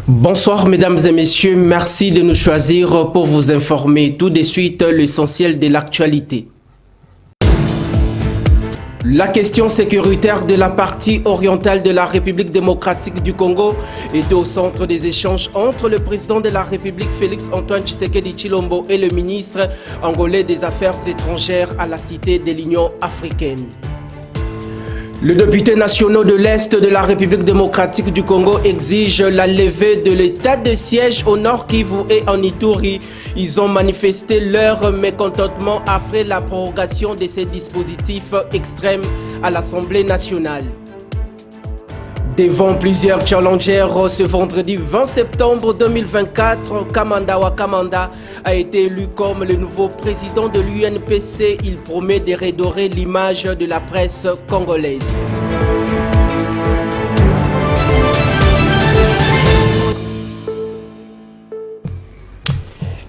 Bonsoir mesdames et messieurs, merci de nous choisir pour vous informer tout de suite l'essentiel de l'actualité. La question sécuritaire de la partie orientale de la République démocratique du Congo est au centre des échanges entre le président de la République Félix Antoine Tshisekedi Tshilombo et le ministre angolais des Affaires étrangères à la Cité de l'Union africaine. Le député national de l'Est de la République démocratique du Congo exige la levée de l'état de siège au Nord Kivu et en Ituri. Ils ont manifesté leur mécontentement après la prorogation de ces dispositifs extrêmes à l'Assemblée nationale. Devant plusieurs challengers, ce vendredi 20 septembre 2024, Kamanda Wakamanda a été élu comme le nouveau président de l'UNPC. Il promet de redorer l'image de la presse congolaise.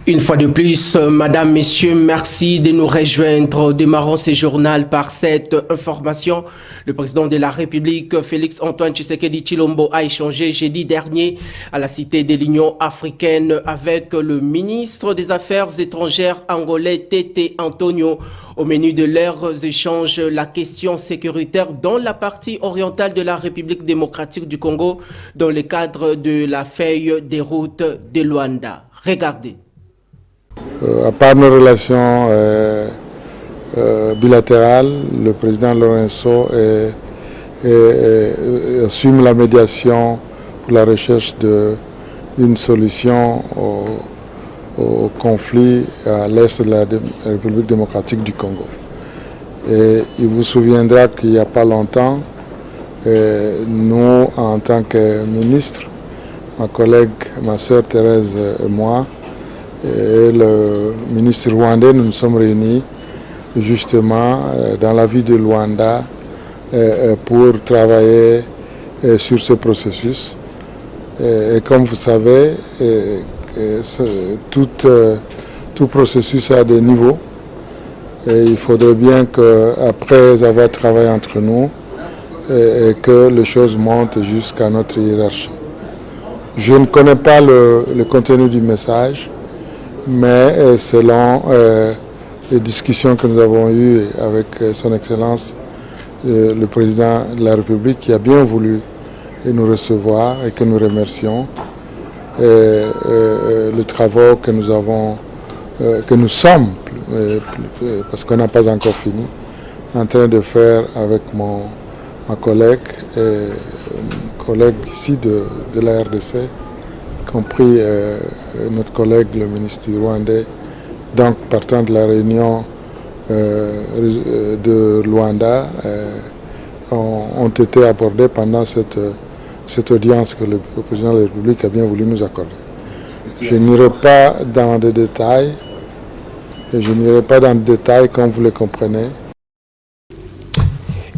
Une fois de plus, madame, messieurs, merci de nous rejoindre. Démarrons ce journal par cette information. Le président de la République, Félix Antoine Tshisekedi Tshilombo, a échangé jeudi dernier à la Cité de l'Union africaine avec le ministre des Affaires étrangères angolais, Tete Antonio. Au menu de leurs échanges, la question sécuritaire dans la partie orientale de la République démocratique du Congo dans le cadre de la feuille des routes de Luanda. Regardez. À part nos relations bilatérales, le président Lorenzo assume la médiation pour la recherche d'une solution au conflit à l'est de la République démocratique du Congo. Et il vous souviendra qu'il n'y a pas longtemps, nous, en tant que ministre, ma collègue, ma sœur Thérèse et moi, et le ministre rwandais, nous nous sommes réunis justement dans la ville de Luanda pour travailler sur ce processus. Et comme vous savez, tout processus a des niveaux. Et il faudrait bien qu'après avoir travaillé entre nous, que les choses montent jusqu'à notre hiérarchie. Je ne connais pas le contenu du message, mais selon les discussions que nous avons eues avec son Excellence, le président de la République, qui a bien voulu nous recevoir et que nous remercions, les travaux que nous avons, que nous sommes, parce qu'on n'a pas encore fini, en train de faire avec ma collègue, ici de la RDC, compris notre collègue, le ministre du Rwandais, donc partant de la réunion de Luanda, ont été abordés pendant cette audience que le président de la République a bien voulu nous accorder. Je n'irai pas dans des détails, comme vous le comprenez.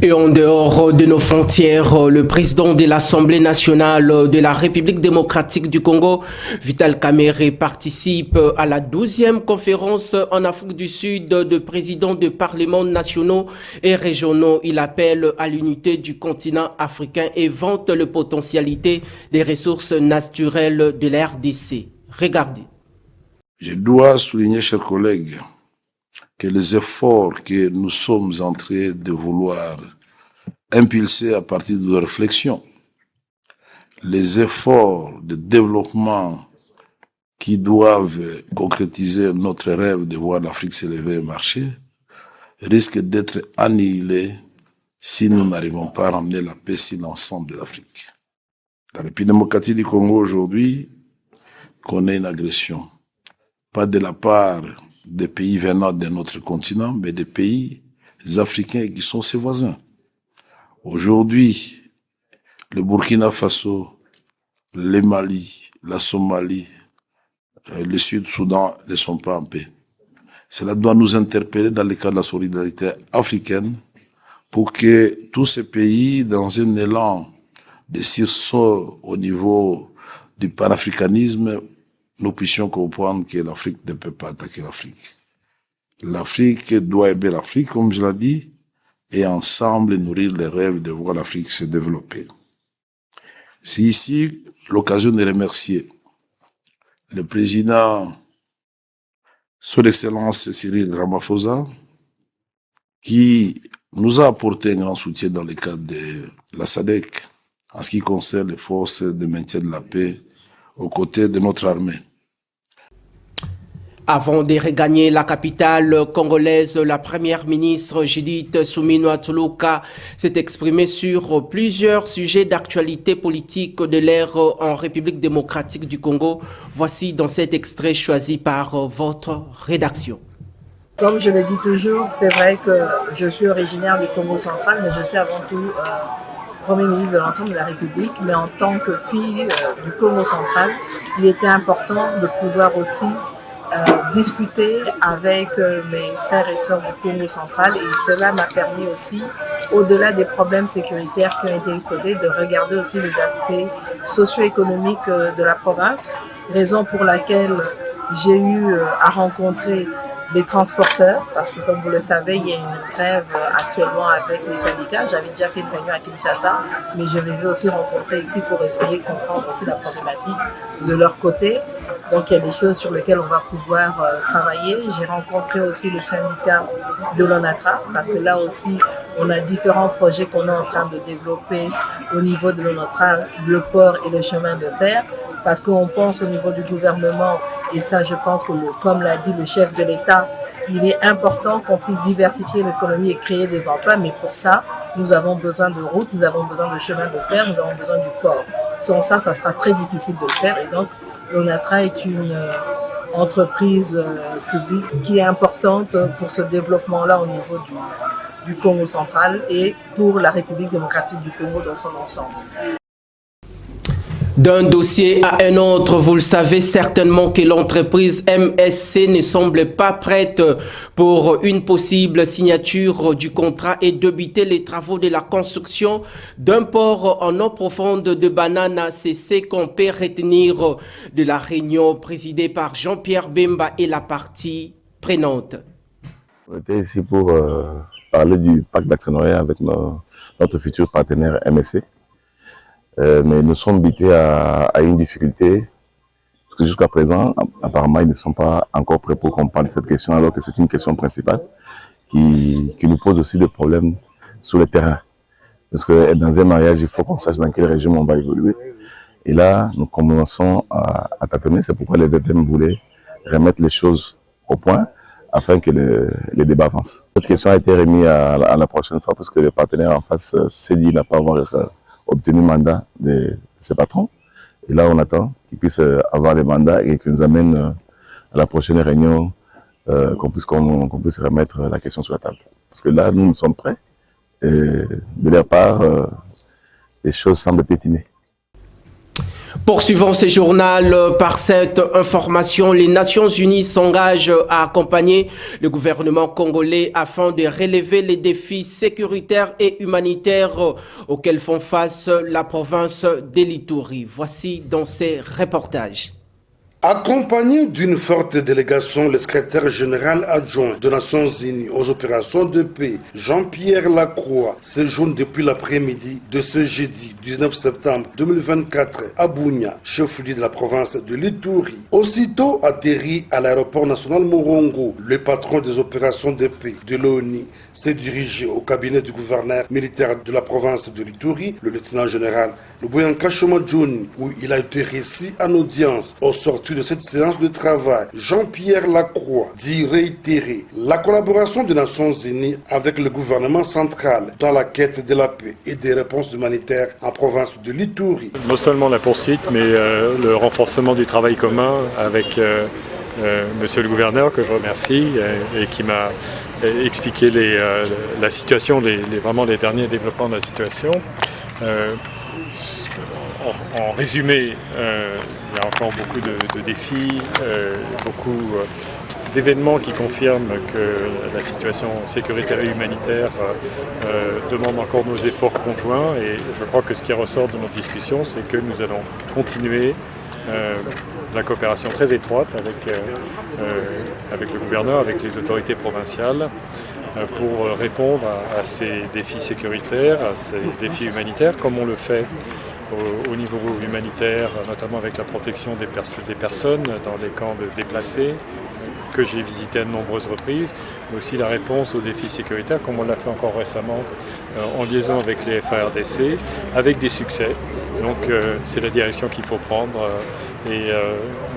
Et en dehors de nos frontières, le président de l'Assemblée nationale de la République démocratique du Congo, Vital Kamerhe, participe à la 12e conférence en Afrique du Sud de présidents de parlements nationaux et régionaux. Il appelle à l'unité du continent africain et vante les potentialités des ressources naturelles de la RDC. Regardez. Je dois souligner, chers collègues, que les efforts que nous sommes en train de vouloir impulser à partir de nos réflexions, les efforts de développement qui doivent concrétiser notre rêve de voir l'Afrique s'élever et marcher, risquent d'être annihilés si nous n'arrivons pas à ramener la paix sur l'ensemble de l'Afrique. La République démocratique du Congo aujourd'hui connaît une agression, pas de la part des pays venant de notre continent, mais des pays africains qui sont ses voisins. Aujourd'hui, le Burkina Faso, le Mali, la Somalie, le Sud-Soudan ne sont pas en paix. Cela doit nous interpeller dans le cadre de la solidarité africaine pour que tous ces pays, dans un élan de sursaut au niveau du panafricanisme, nous puissions comprendre que l'Afrique ne peut pas attaquer l'Afrique. L'Afrique doit aimer l'Afrique, comme je l'ai dit, et ensemble nourrir les rêves de voir l'Afrique se développer. Si ici, l'occasion de remercier le président, Son Excellence Cyril Ramaphosa, qui nous a apporté un grand soutien dans le cadre de la SADC en ce qui concerne les forces de maintien de la paix aux côtés de notre armée. Avant de regagner la capitale congolaise, la première ministre Judith Suminwa Tuluka s'est exprimée sur plusieurs sujets d'actualité politique de l'ère en République démocratique du Congo. Voici dans cet extrait choisi par votre rédaction. Comme je le dis toujours, c'est vrai que je suis originaire du Congo central, mais je suis avant tout Premier ministre de l'ensemble de la République. Mais en tant que fille du Congo central, il était important de pouvoir aussi discuter avec mes frères et sœurs du Congo central, et cela m'a permis aussi, au-delà des problèmes sécuritaires qui ont été exposés, de regarder aussi les aspects socio-économiques de la province, raison pour laquelle j'ai eu à rencontrer les transporteurs, parce que comme vous le savez, il y a une grève actuellement avec les syndicats. J'avais déjà fait une réunion à Kinshasa, mais je les ai aussi rencontrés ici pour essayer de comprendre aussi la problématique de leur côté. Donc il y a des choses sur lesquelles on va pouvoir travailler. J'ai rencontré aussi le syndicat de l'ONATRA, parce que là aussi, on a différents projets qu'on est en train de développer au niveau de l'ONATRA, le port et le chemin de fer, parce qu'on pense au niveau du gouvernement, et ça je pense que, comme l'a dit le chef de l'État, il est important qu'on puisse diversifier l'économie et créer des emplois, mais pour ça, nous avons besoin de routes, nous avons besoin de chemin de fer, nous avons besoin du port. Sans ça, ça sera très difficile de le faire, et donc l'ONATRA est une entreprise publique qui est importante pour ce développement-là au niveau du Congo central et pour la République démocratique du Congo dans son ensemble. D'un dossier à un autre, vous le savez certainement que l'entreprise MSC ne semble pas prête pour une possible signature du contrat et débuter les travaux de la construction d'un port en eau profonde de Banana. C'est ce qu'on peut retenir de la réunion présidée par Jean-Pierre Bemba et la partie prenante. On était ici pour parler du pacte d'actionnariat avec notre futur partenaire MSC. Mais nous sommes butés à une difficulté, parce que jusqu'à présent, apparemment, ils ne sont pas encore prêts pour qu'on parle de cette question, alors que c'est une question principale qui nous pose aussi des problèmes sur le terrain. Parce que dans un mariage, il faut qu'on sache dans quel régime on va évoluer. Et là, nous commençons à tâtonner, c'est pourquoi les DTM voulaient remettre les choses au point, afin que les débats avancent. Cette question a été remise à la prochaine fois, parce que le partenaire en face s'est dit n'a pas avoir obtenu mandat de ses patrons. Et là, on attend qu'ils puissent avoir les mandats et qu'ils nous amènent à la prochaine réunion, qu'on puisse remettre la question sur la table. Parce que là, nous sommes prêts. Et de leur part, les choses semblent pétiner. Poursuivons ce journal par cette information. Les Nations Unies s'engagent à accompagner le gouvernement congolais afin de relever les défis sécuritaires et humanitaires auxquels font face la province de l'Ituri. Voici dans ces reportages. Accompagné d'une forte délégation, le secrétaire général adjoint des Nations Unies aux opérations de paix, Jean-Pierre Lacroix, séjourne depuis l'après-midi de ce jeudi 19 septembre 2024 à Bunia, chef-lieu de la province de l'Ituri. Aussitôt atterri à l'aéroport national Morongo, le patron des opérations de paix de l'ONU s'est dirigé au cabinet du gouverneur militaire de la province de l'Ituri, le lieutenant général Luboyanka Shomadjouni, où il a été reçu en audience. Au sortir de cette séance de travail, Jean-Pierre Lacroix dit réitérer la collaboration des Nations Unies avec le gouvernement central dans la quête de la paix et des réponses humanitaires en province de l'Ituri. Non seulement la poursuite, mais le renforcement du travail commun avec monsieur le gouverneur, que je remercie, et qui m'a expliqué la situation, vraiment les derniers développements de la situation. En résumé, il y a encore beaucoup de défis, beaucoup d'événements qui confirment que la situation sécuritaire et humanitaire demande encore nos efforts conjoints. Et je crois que ce qui ressort de notre discussion, c'est que nous allons continuer la coopération très étroite avec le gouverneur, avec les autorités provinciales, pour répondre à ces défis sécuritaires, à ces défis humanitaires, comme on le fait au niveau humanitaire, notamment avec la protection des personnes dans les camps de déplacés, que j'ai visité à de nombreuses reprises, mais aussi la réponse aux défis sécuritaires, comme on l'a fait encore récemment en liaison avec les FARDC, avec des succès. Donc c'est la direction qu'il faut prendre et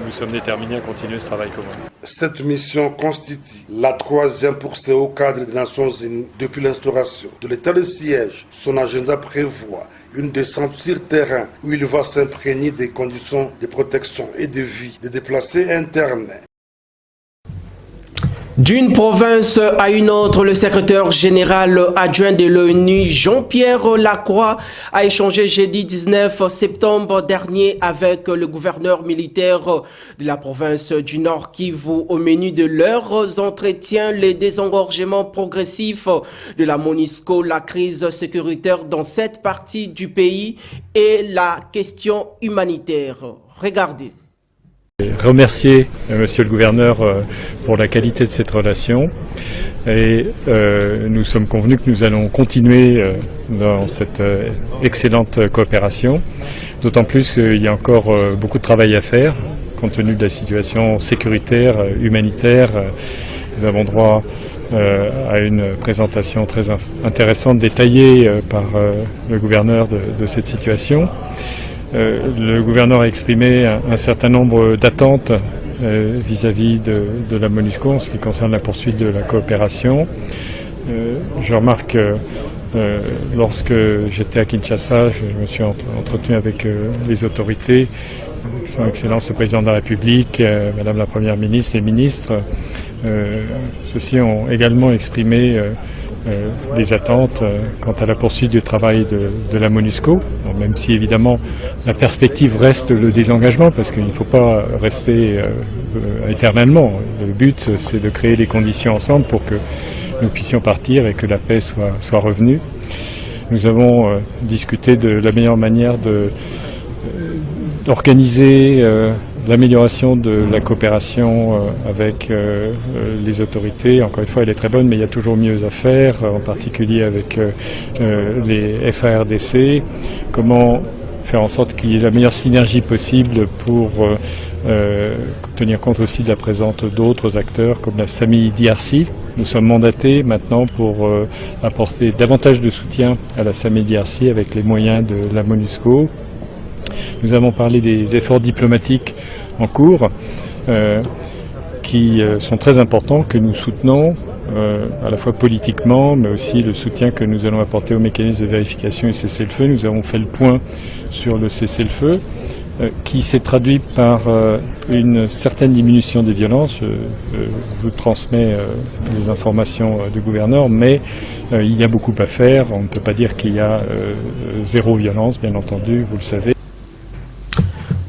nous sommes déterminés à continuer ce travail commun. Cette mission constitue la 3e pour ce haut cadre des Nations Unies depuis l'instauration de l'état de siège. Son agenda prévoit une descente sur terrain où il va s'imprégner des conditions de protection et de vie des déplacés internes. D'une province à une autre, le secrétaire général adjoint de l'ONU, Jean-Pierre Lacroix, a échangé jeudi 19 septembre dernier avec le gouverneur militaire de la province du Nord Kivu. Au menu de leurs entretiens, les désengorgements progressifs de la MONUSCO, la crise sécuritaire dans cette partie du pays et la question humanitaire. Regardez. Remercier Monsieur le Gouverneur pour la qualité de cette relation et nous sommes convenus que nous allons continuer dans cette excellente coopération, d'autant plus qu'il y a encore beaucoup de travail à faire compte tenu de la situation sécuritaire, humanitaire. Nous avons droit à une présentation très intéressante, détaillée par le gouverneur de cette situation. Le gouverneur a exprimé un certain nombre d'attentes vis-à-vis de la MONUSCO en ce qui concerne la poursuite de la coopération. Je remarque lorsque j'étais à Kinshasa, je me suis entretenu avec les autorités, Son Excellence le Président de la République, Madame la Première ministre, les ministres. Ceux-ci ont également exprimé des attentes quant à la poursuite du travail de la MONUSCO, même si évidemment la perspective reste le désengagement, parce qu'il ne faut pas rester éternellement. Le but, c'est de créer les conditions ensemble pour que nous puissions partir et que la paix soit revenue. Nous avons discuté de la meilleure manière d'organiser l'amélioration de la coopération avec les autorités. Encore une fois, elle est très bonne, mais il y a toujours mieux à faire, en particulier avec les FARDC. Comment faire en sorte qu'il y ait la meilleure synergie possible pour tenir compte aussi de la présence d'autres acteurs comme la SAMI DRC. Nous sommes mandatés maintenant pour apporter davantage de soutien à la SAMI DRC avec les moyens de la MONUSCO. Nous avons parlé des efforts diplomatiques en cours qui sont très importants, que nous soutenons à la fois politiquement, mais aussi le soutien que nous allons apporter au mécanisme de vérification et cessez-le-feu. Nous avons fait le point sur le cessez-le-feu qui s'est traduit par une certaine diminution des violences. Je vous transmets les informations du gouverneur, mais il y a beaucoup à faire. On ne peut pas dire qu'il y a zéro violence, bien entendu, vous le savez.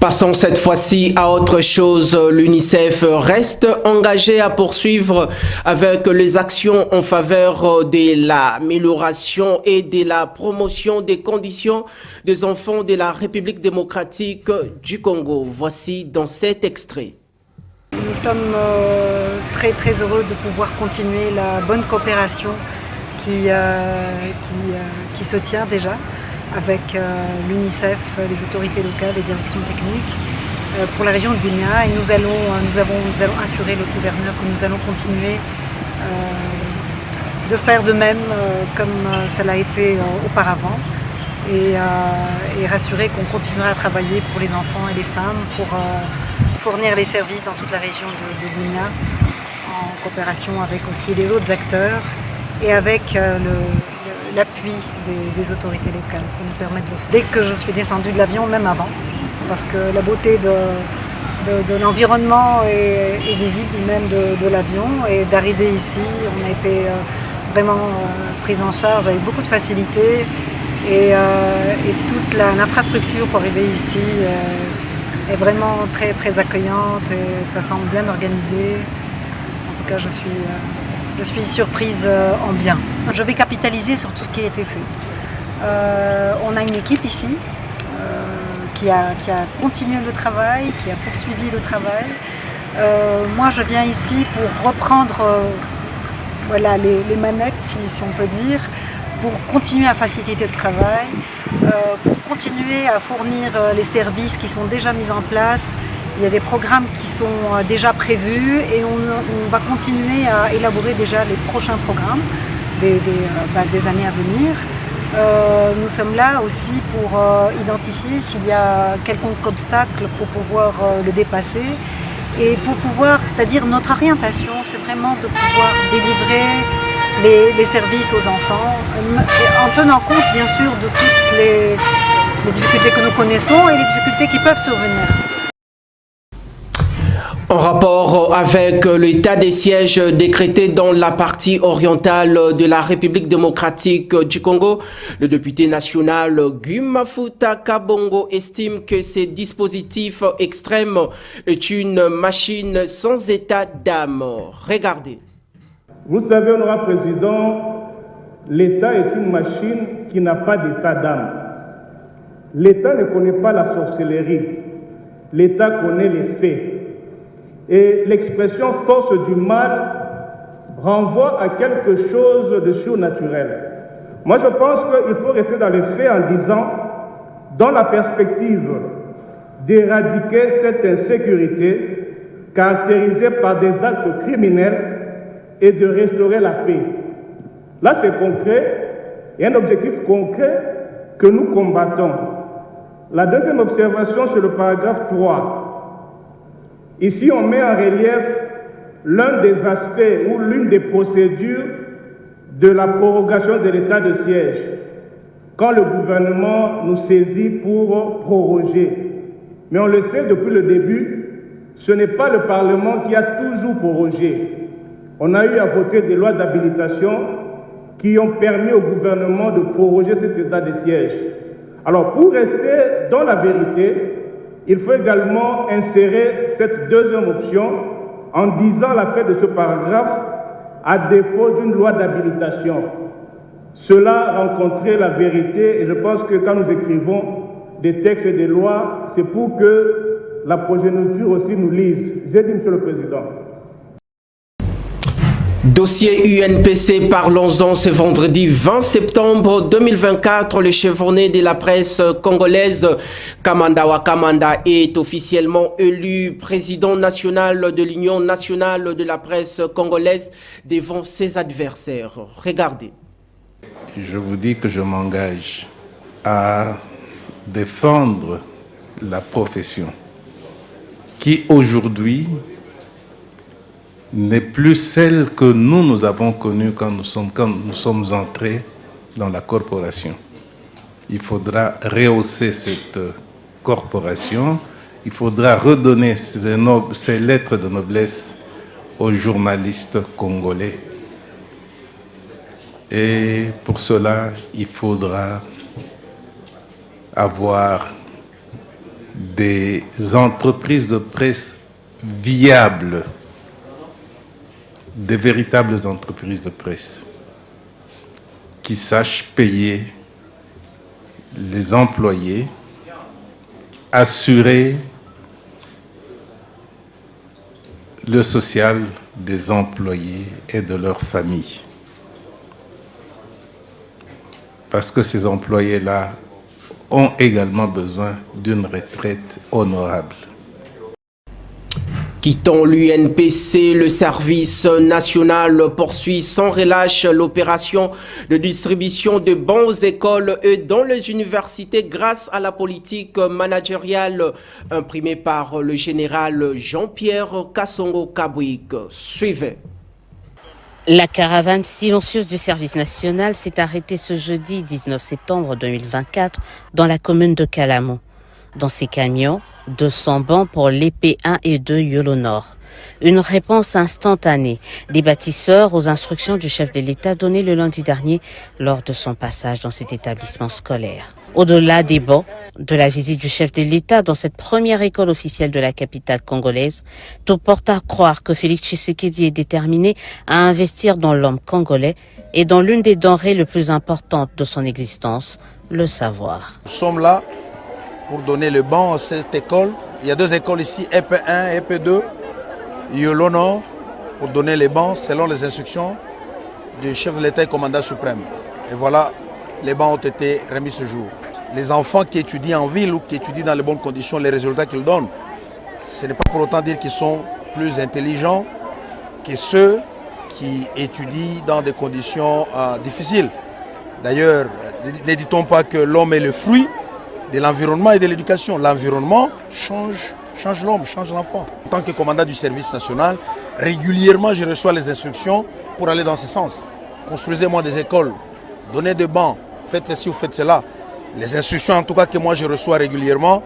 Passons cette fois-ci à autre chose. L'UNICEF reste engagé à poursuivre avec les actions en faveur de l'amélioration et de la promotion des conditions des enfants de la République démocratique du Congo. Voici dans cet extrait. Nous sommes très heureux de pouvoir continuer la bonne coopération qui se tient déjà avec l'UNICEF, les autorités locales, les directions techniques pour la région de Bunia. Et nous allons assurer le gouverneur que nous allons continuer de faire de même comme cela a été auparavant et rassurer qu'on continuera à travailler pour les enfants et les femmes pour fournir les services dans toute la région de Bunia en coopération avec aussi les autres acteurs et avec l'appui des autorités locales pour nous permettre de le faire. Dès que je suis descendue de l'avion, même avant, parce que la beauté de l'environnement est visible même de l'avion, et d'arriver ici, on a été vraiment prise en charge avec beaucoup de facilité et toute l'infrastructure pour arriver ici est vraiment très accueillante et ça semble bien organisé. En tout cas, je suis surprise en bien. Je vais capitaliser sur tout ce qui a été fait. On a une équipe ici qui a continué le travail, qui a poursuivi le travail. Moi, je viens ici pour reprendre voilà, les manettes, si on peut dire, pour continuer à faciliter le travail, pour continuer à fournir les services qui sont déjà mis en place. Il y a des programmes qui sont déjà prévus et on va continuer à élaborer déjà les prochains programmes des années à venir. Nous sommes là aussi pour identifier s'il y a quelconque obstacle pour pouvoir le dépasser et pour pouvoir, c'est-à-dire notre orientation, c'est vraiment de pouvoir délivrer les services aux enfants en tenant compte bien sûr de toutes les difficultés que nous connaissons et les difficultés qui peuvent survenir. En rapport avec l'état des sièges décrété dans la partie orientale de la République démocratique du Congo, le député national Guy Mafuta Kabongo estime que ces dispositifs extrêmes est une machine sans état d'âme. Regardez. Vous savez, honorable président, l'État est une machine qui n'a pas d'état d'âme. L'État ne connaît pas la sorcellerie. L'État connaît les faits. Et l'expression force du mal renvoie à quelque chose de surnaturel. Moi, je pense qu'il faut rester dans les faits en disant, dans la perspective d'éradiquer cette insécurité caractérisée par des actes criminels et de restaurer la paix. Là, c'est concret, il y a un objectif concret que nous combattons. La deuxième observation, c'est le paragraphe 3. Ici, on met en relief l'un des aspects ou l'une des procédures de la prorogation de l'état de siège, quand le gouvernement nous saisit pour proroger. Mais on le sait depuis le début, ce n'est pas le Parlement qui a toujours prorogé. On a eu à voter des lois d'habilitation qui ont permis au gouvernement de proroger cet état de siège. Alors, pour rester dans la vérité, il faut également insérer cette deuxième option en disant la fin de ce paragraphe à défaut d'une loi d'habilitation. Cela rencontrait la vérité et je pense que quand nous écrivons des textes et des lois, c'est pour que la progéniture aussi nous lise. J'ai dit, Monsieur le Président. Dossier UNPC, parlons-en ce vendredi 20 septembre 2024. Le chevronné de la presse congolaise, Kamanda Wakamanda, est officiellement élu président national de l'Union nationale de la presse congolaise devant ses adversaires. Regardez. Je vous dis que je m'engage à défendre la profession qui aujourd'hui n'est plus celle que nous avons connue quand nous sommes entrés dans la corporation. Il faudra rehausser cette corporation, il faudra redonner ces lettres de noblesse aux journalistes congolais. Et pour cela, il faudra avoir des entreprises de presse viables, des véritables entreprises de presse qui sachent payer les employés, assurer le social des employés et de leurs familles. Parce que ces employés-là ont également besoin d'une retraite honorable. Quittant l'UNPC, le service national poursuit sans relâche l'opération de distribution de bons aux écoles et dans les universités grâce à la politique managériale imprimée par le général Jean-Pierre Kassongo Kabouik. Suivez. La caravane silencieuse du service national s'est arrêtée ce jeudi 19 septembre 2024 dans la commune de Kalamo. Dans ces camions, 200 bancs pour l'EP1 et 2 Yolo Nord. Une réponse instantanée des bâtisseurs aux instructions du chef de l'État données le lundi dernier lors de son passage dans cet établissement scolaire. Au-delà des bancs, de la visite du chef de l'État dans cette première école officielle de la capitale congolaise, tout porte à croire que Félix Tshisekedi est déterminé à investir dans l'homme congolais et dans l'une des denrées les plus importantes de son existence, le savoir. Nous sommes là pour donner le banc à cette école. Il y a 2 écoles ici, EP1 et EP2, Yolo Nord, pour donner les bancs selon les instructions du chef de l'État et commandant suprême. Et voilà, les bancs ont été remis ce jour. Les enfants qui étudient en ville ou qui étudient dans les bonnes conditions, les résultats qu'ils donnent, ce n'est pas pour autant dire qu'ils sont plus intelligents que ceux qui étudient dans des conditions difficiles. D'ailleurs, ne dit-on pas que l'homme est le fruit de l'environnement et de l'éducation. L'environnement change l'homme, change l'enfant. En tant que commandant du service national, régulièrement je reçois les instructions pour aller dans ce sens. Construisez-moi des écoles, donnez des bancs, faites ceci ou faites cela. Les instructions en tout cas que moi je reçois régulièrement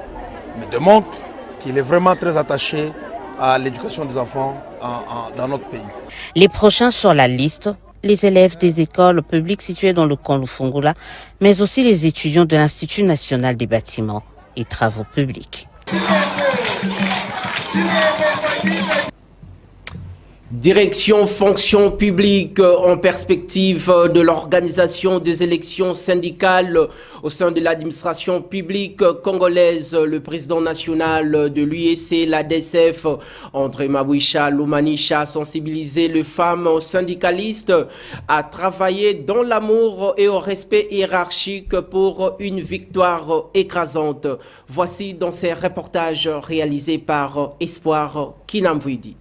me démontrent qu'il est vraiment très attaché à l'éducation des enfants dans notre pays. Les prochains sur la liste, les élèves des écoles publiques situées dans le camp Lufungula, mais aussi les étudiants de l'Institut national des bâtiments et travaux publics. Direction fonction publique en perspective de l'organisation des élections syndicales au sein de l'administration publique congolaise. Le président national de l'UEC, l'ADSF, André Mabouicha Loumanisha, a sensibilisé les femmes syndicalistes à travailler dans l'amour et au respect hiérarchique pour une victoire écrasante. Voici dans ces reportages réalisés par Espoir Kinamvouidi.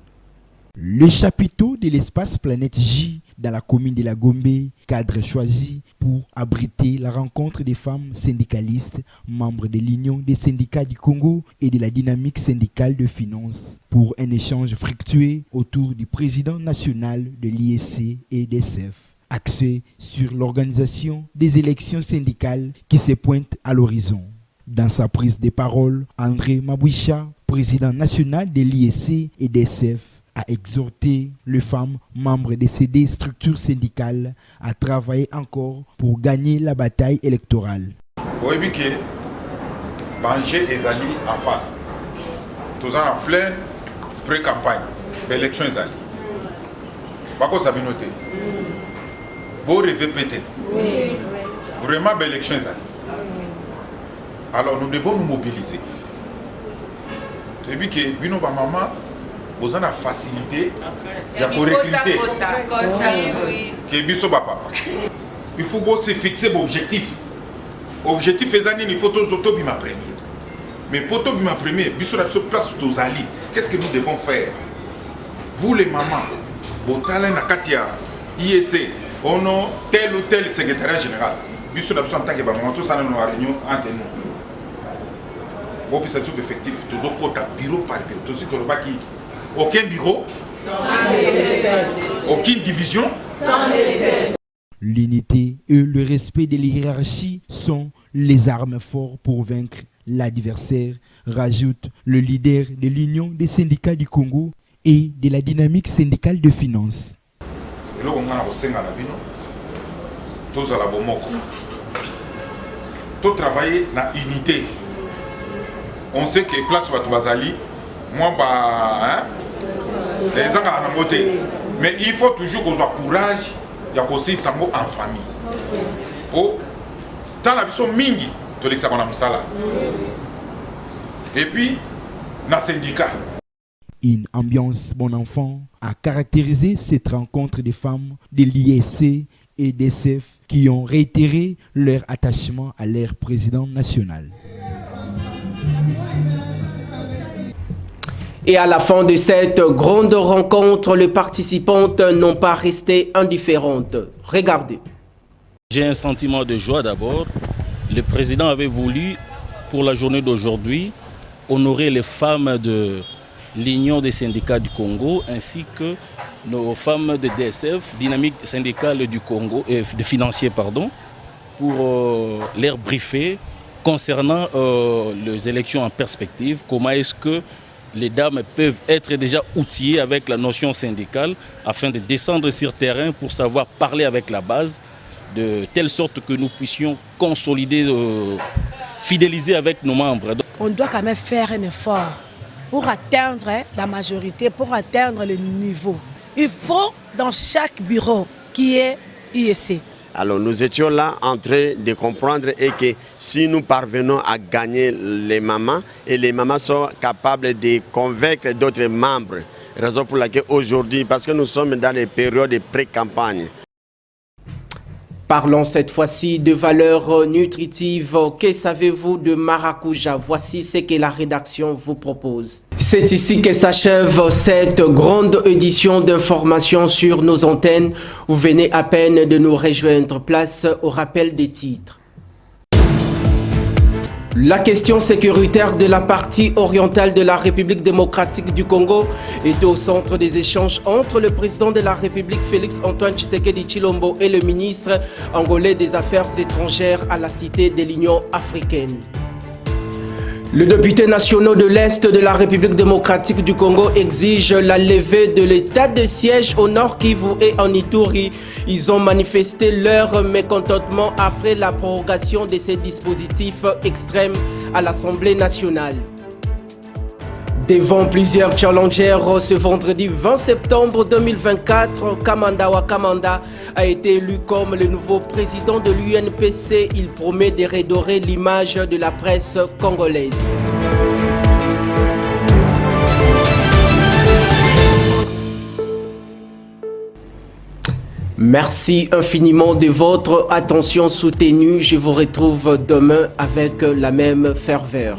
Le chapiteau de l'espace Planète J dans la commune de la Gombe, cadre choisi pour abriter la rencontre des femmes syndicalistes, membres de l'Union des syndicats du Congo et de la dynamique syndicale de finances, pour un échange fructueux autour du président national de l'IEC et des CEF, axé sur l'organisation des élections syndicales qui se pointent à l'horizon. Dans sa prise de parole, André Mabouicha, président national de l'IEC et des CEF, a exhorté les femmes membres de ces deux structures syndicales à travailler encore pour gagner la bataille électorale. Oui, que Banger et Zali en face. Tous en pleine pré-campagne, l'élection est Zali. Pas quoi ça vient noter. Beau rêver pété. Vraiment, l'élection est Zali. Alors nous devons nous mobiliser. Et puis que Bino Maman, vous avez la facilité de recruter. Il faut se fixer l'objectif. L'objectif est il faut tous autobima premier. Mais pour autobima premier, biso la place aux alliés. Qu'est-ce que nous devons faire? Vous les mamans, vous talent na katia, IEC, on a tel ou tel secrétaire général. Biso la en tant que maman, tout ça nous a réunion entre nous. Bon, puis c'est effectif. Tous au quota bureau par bureau. Tous au qui aucun bureau, aucune division. L'unité et le respect de l'hiérarchie sont les armes fortes pour vaincre l'adversaire, rajoute le leader de l'Union des syndicats du Congo et de la dynamique syndicale de finances. Tout travailler dans l'unité. On sait que place Batouazali, moi, les gens ont beauté. Mais il faut toujours qu'on soit courage, il y a aussi sango en famille. Pour dans la vision mingi, tout les savons la et puis, dans le syndicat. Une ambiance bon enfant a caractérisé cette rencontre des femmes de l'IEC et des CEF qui ont réitéré leur attachement à leur président national. Et à la fin de cette grande rencontre, les participantes n'ont pas resté indifférentes. Regardez. J'ai un sentiment de joie d'abord. Le président avait voulu, pour la journée d'aujourd'hui, honorer les femmes de l'Union des syndicats du Congo ainsi que nos femmes de DSF, dynamique syndicale du Congo, de financiers, pardon, pour les briefer concernant les élections en perspective. Comment est-ce que les dames peuvent être déjà outillées avec la notion syndicale afin de descendre sur terrain pour savoir parler avec la base, de telle sorte que nous puissions consolider, fidéliser avec nos membres. On doit quand même faire un effort pour atteindre la majorité, pour atteindre le niveau. Il faut dans chaque bureau qui est IEC. Alors nous étions là en train de comprendre et que si nous parvenons à gagner les mamans, et les mamans sont capables de convaincre d'autres membres, raison pour laquelle aujourd'hui, parce que nous sommes dans les périodes de pré-campagne. Parlons cette fois-ci de valeurs nutritives. Que savez-vous de maracuja? Voici ce que la rédaction vous propose. C'est ici que s'achève cette grande édition d'informations sur nos antennes. Vous venez à peine de nous rejoindre. Place au rappel des titres. La question sécuritaire de la partie orientale de la République démocratique du Congo est au centre des échanges entre le président de la République Félix Antoine Tshisekedi Tshilombo et le ministre angolais des Affaires étrangères à la Cité de l'Union africaine. Le député national de l'Est de la République démocratique du Congo exige la levée de l'état de siège au Nord Kivu et en Ituri. Ils ont manifesté leur mécontentement après la prorogation de ces dispositifs extrêmes à l'Assemblée nationale. Devant plusieurs challengers, ce vendredi 20 septembre 2024, Kamanda Wakamanda a été élu comme le nouveau président de l'UNPC. Il promet de redorer l'image de la presse congolaise. Merci infiniment de votre attention soutenue. Je vous retrouve demain avec la même ferveur.